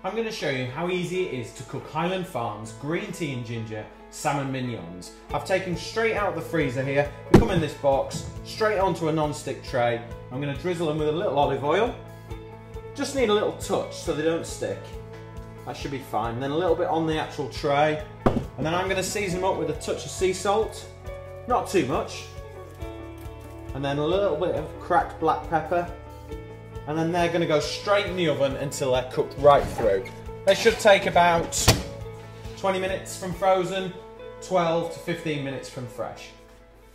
I'm going to show you how easy it is to cook Highland Farms green tea and ginger salmon mignons. I've taken straight out of the freezer here, they come in this box, straight onto a non-stick tray. I'm going to drizzle them with a little olive oil. Just need a little touch so they don't stick. That should be fine. Then a little bit on the actual tray. And then I'm going to season them up with a touch of sea salt. Not too much. And then a little bit of cracked black pepper. And then they're going to go straight in the oven until they're cooked right through. They should take about 20 minutes from frozen, 12 to 15 minutes from fresh.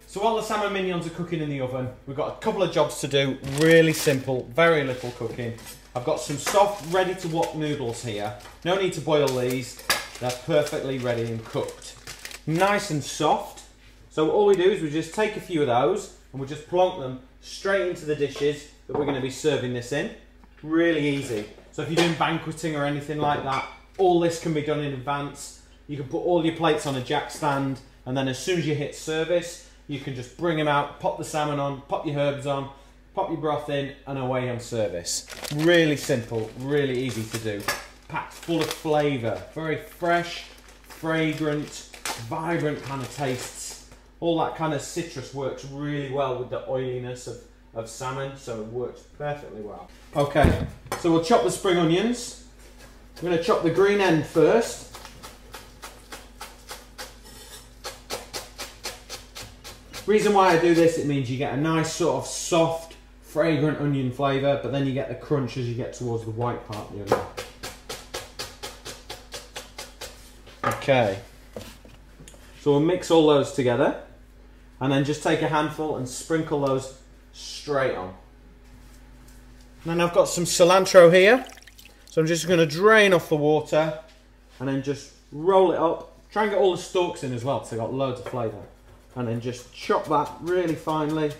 So while the salmon mignons are cooking in the oven, we've got a couple of jobs to do. Really simple, very little cooking. I've got some soft, ready to wok noodles here. No need to boil these. They're perfectly ready and cooked. Nice and soft. So all we do is we just take a few of those and we just plonk them straight into the dishes that we're going to be serving this in. Really easy. So if you're doing banqueting or anything like that, all this can be done in advance. You can put all your plates on a jack stand, and then as soon as you hit service, you can just bring them out, pop the salmon on, pop your herbs on, pop your broth in, and away on service. Really simple, really easy to do. Packed full of flavour, very fresh, fragrant, vibrant kind of tastes. All that kind of citrus works really well with the oiliness of salmon, so it works perfectly well. Okay, so we'll chop the spring onions. I'm going to chop the green end first. Reason why I do this, it means you get a nice sort of soft, fragrant onion flavour, but then you get the crunch as you get towards the white part of the onion. Okay, so we'll mix all those together and then just take a handful and sprinkle those straight on. And then I've got some cilantro here, so I'm just going to drain off the water and then just roll it up. Try and get all the stalks in as well, so I've got loads of flavour. And then just chop that really finely.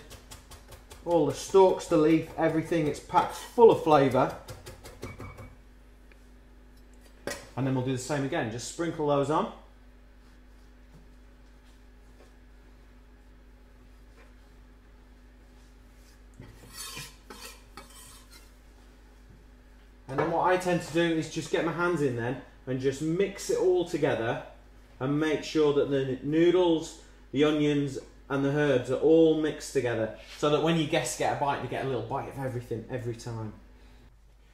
All the stalks, the leaf, everything, it's packed full of flavour. And then we'll do the same again, just sprinkle those on. And then what I tend to do is just get my hands in then and just mix it all together and make sure that the noodles, the onions and the herbs are all mixed together so that when your guests get a bite, they get a little bite of everything every time.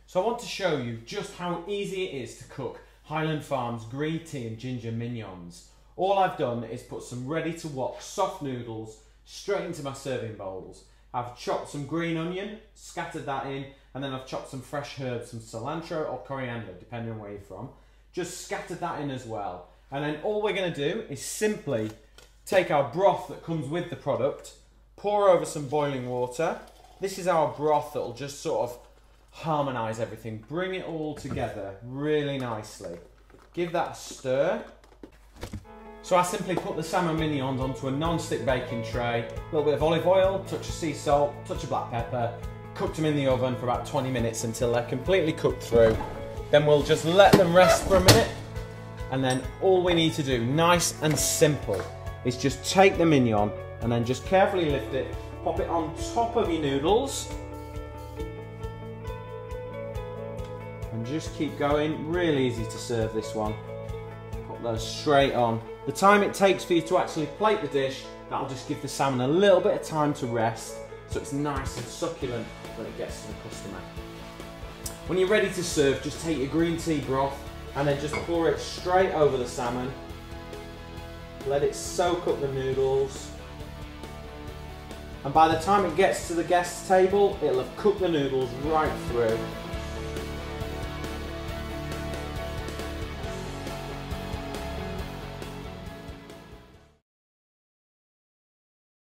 So I want to show you just how easy it is to cook Highland Farms green tea and ginger mignons. All I've done is put some ready to wok soft noodles straight into my serving bowls. I've chopped some green onion, scattered that in, and then I've chopped some fresh herbs, some cilantro or coriander, depending on where you're from. Just scattered that in as well. And then all we're going to do is simply take our broth that comes with the product, pour over some boiling water. This is our broth that will just sort of harmonise everything, bring it all together really nicely. Give that a stir. So I simply put the salmon mignons onto a non-stick baking tray, a little bit of olive oil, touch of sea salt, touch of black pepper, cooked them in the oven for about 20 minutes until they're completely cooked through. Then we'll just let them rest for a minute, and then all we need to do, nice and simple, is just take the mignon and then just carefully lift it, pop it on top of your noodles, and just keep going. Really easy to serve this one. Put those straight on. The time it takes for you to actually plate the dish, that'll just give the salmon a little bit of time to rest, so it's nice and succulent when it gets to the customer. When you're ready to serve, just take your green tea broth and then just pour it straight over the salmon. Let it soak up the noodles. And by the time it gets to the guest's table, it'll have cooked the noodles right through.